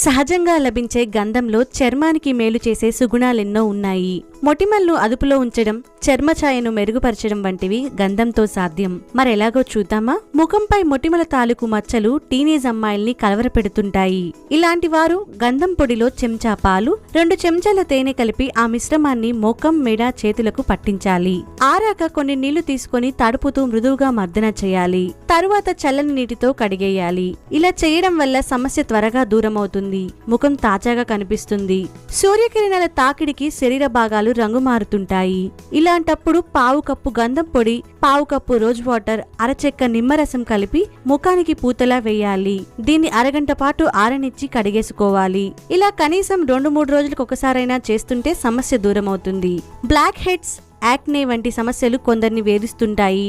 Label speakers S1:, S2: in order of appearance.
S1: సహజంగా లభించే గంధంలో చర్మానికి మేలు చేసే సుగుణాలెన్నో ఉన్నాయి. మొటిమలను అదుపులో ఉంచడం, చర్మఛాయను మెరుగుపరచడం వంటివి గంధంతో సాధ్యం. మరెలాగో చూద్దామా? ముఖంపై మొటిమల తాలూకు మచ్చలు టీనేజ్ అమ్మాయిల్ని కలవరపెడుతుంటాయి. ఇలాంటి వారు గంధం పొడిలో చెంచా పాలు, 2 చెంచాల తేనె కలిపి ఆ మిశ్రమాన్ని ముఖం, మెడ, చేతులకు పట్టించాలి. ఆరాక కొన్ని నీళ్లు తీసుకొని తడుపుతూ మృదువుగా మర్దన చేయాలి. తరువాత చల్లని నీటితో కడిగేయాలి. ఇలా చేయడం వల్ల సమస్య త్వరగా దూరమవుతుంది. ముఖం తాజాగా కనిపిస్తుంది. సూర్యకిరణాల తాకిడికి శరీర భాగాలు రంగు మారుతుంటాయి. ఇలాంటప్పుడు పావు కప్పు గంధం పొడి, పావు కప్పు రోజ్ వాటర్, అరచెక్క నిమ్మరసం కలిపి ముఖానికి పూతలా వేయాలి. దీన్ని అరగంట పాటు ఆరనిచ్చి కడిగేసుకోవాలి. ఇలా కనీసం 2-3 రోజులకు ఒకసారైనా చేస్తుంటే సమస్య దూరమవుతుంది. బ్లాక్ హెడ్స్, యాక్నే వంటి సమస్యలు కొందరిని వేధిస్తుంటాయి.